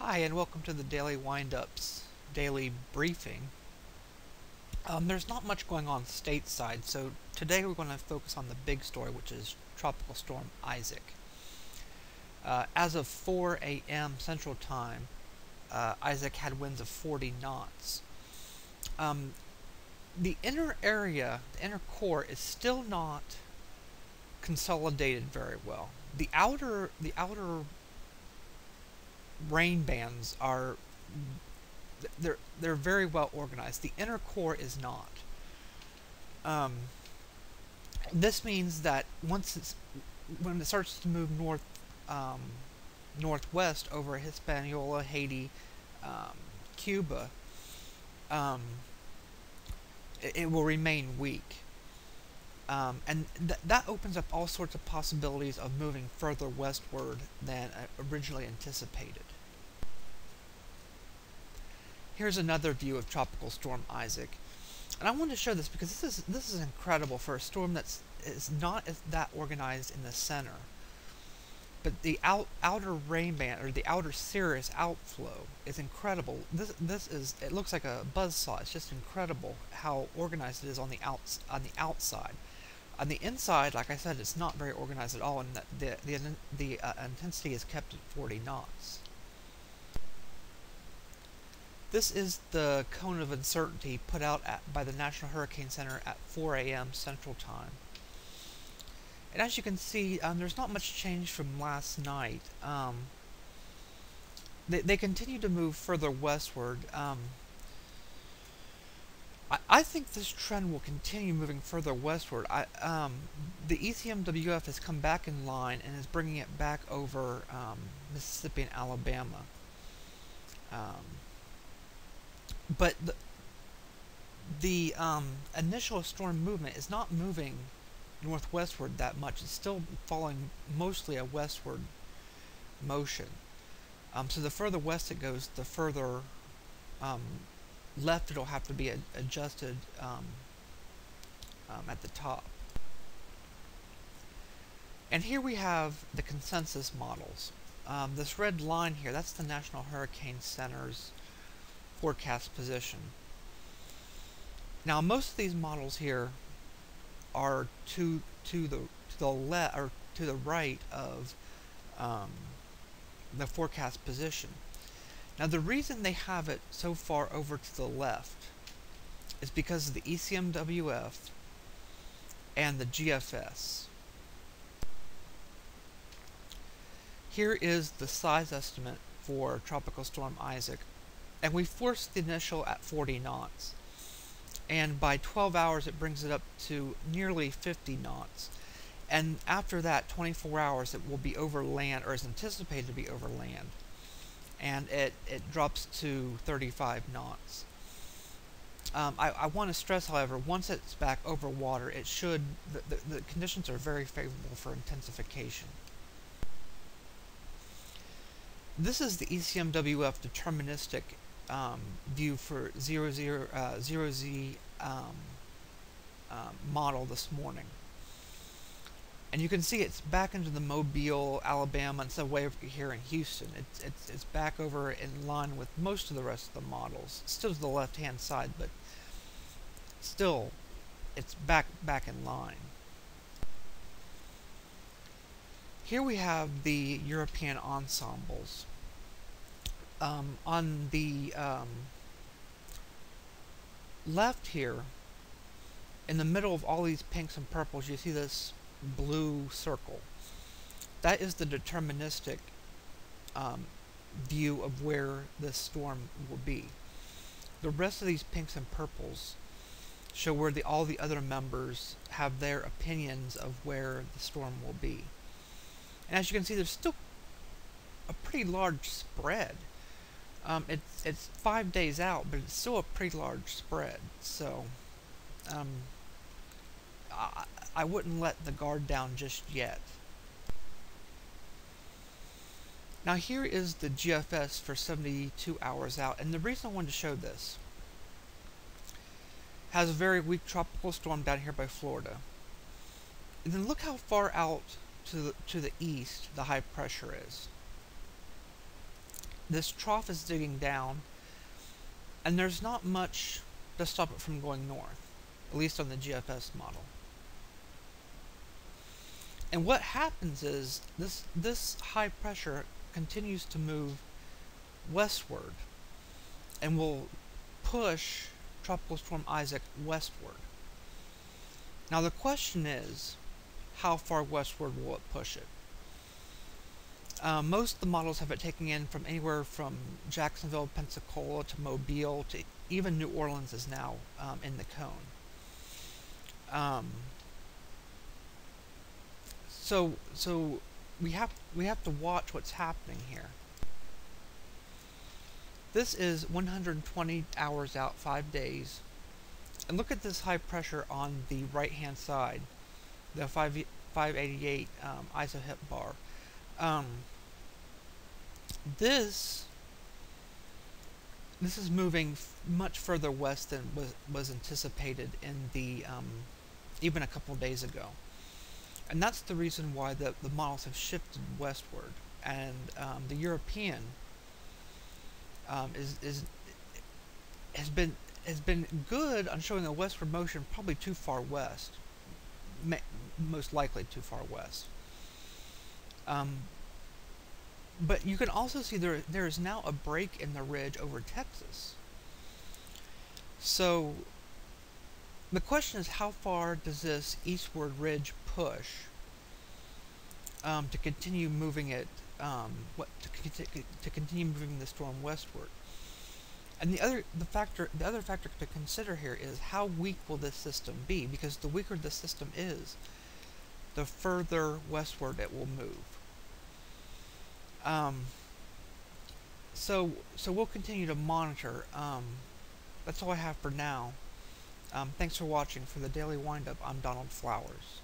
Hi, and welcome to the Daily Windups daily briefing. There's not much going on stateside, so today we're going to focus on the big story, which is Tropical Storm Isaac. As of 4 a.m. Central Time, Isaac had winds of 40 knots. The inner area, the inner core, is still not consolidated very well. The outer rain bands are they're very well organized. The inner core is not. This means that when it starts to move northwest over Hispaniola, Haiti, Cuba, it will remain weak. And that opens up all sorts of possibilities of moving further westward than originally anticipated. Here's another view of Tropical Storm Isaac. And I wanted to show this because this is incredible for a storm is not that organized in the center. But the outer rain band, or the outer cirrus outflow, is incredible. It looks like a buzzsaw. It's just incredible how organized it is on the outside. On the inside, like I said, it's not very organized at all, and the intensity is kept at 40 knots. This is the cone of uncertainty put out by the National Hurricane Center at 4 a.m. Central Time. And as you can see, there's not much change from last night. They continue to move further westward. I think this trend will continue moving further westward. The ECMWF has come back in line and is bringing it back over Mississippi and Alabama. But the initial storm movement is not moving northwestward that much. It's still following mostly a westward motion. So the further west it goes, the further left it'll have to be adjusted at the top. And here we have the consensus models. This red line here, that's the National Hurricane Center's forecast position. Now, most of these models here are to the left or to the right of the forecast position. Now, the reason they have it so far over to the left is because of the ECMWF and the GFS. Here is the size estimate for Tropical Storm Isaac. And we forced the initial at 40 knots. And by 12 hours, it brings it up to nearly 50 knots. And after that, 24 hours, it will be over land, or is anticipated to be over land. And it drops to 35 knots. I want to stress, however, once it's back over water, it should, the conditions are very favorable for intensification. This is the ECMWF deterministic view for 0Z model this morning. And you can see it's back into the Mobile, Alabama, instead of way over here in Houston. It's back over in line with most of the rest of the models. Still to the left-hand side, but still, it's back in line. Here we have the European ensembles. On the left here, in the middle of all these pinks and purples, you see this blue circle. That is the deterministic view of where this storm will be. The rest of these pinks and purples show where all the other members have their opinions of where the storm will be. And as you can see, there's still a pretty large spread. It's 5 days out, but it's still a pretty large spread. So, I wouldn't let the guard down just yet. Now here is the GFS for 72 hours out, and the reason I wanted to show this has a very weak tropical storm down here by Florida. And then look how far out to the east the high pressure is. this trough is digging down, and there's not much to stop it from going north, at least on the GFS model. And what happens is this high pressure continues to move westward and will push Tropical Storm Isaac westward. Now the question is, how far westward will it push it? Most of the models have it taking in from anywhere from Jacksonville, Pensacola to Mobile to even New Orleans is now in the cone. So we have to watch what's happening here. This is 120 hours out, 5 days, and look at this high pressure on the right hand side, the 588 isohip bar. This is moving much further west than was anticipated in the even a couple days ago, and that's the reason why the models have shifted westward. And the European has been good on showing a westward motion, probably too far west, most likely too far west. But you can also see there is now a break in the ridge over Texas. So the question is, how far does this eastward ridge push to continue moving it, to continue moving the storm westward? And the other factor to consider here is, how weak will this system be? Because the weaker the system is, the further westward it will move. So we'll continue to monitor. That's all I have for now. Thanks for watching. For the Daily Windup, I'm Donald Flowers.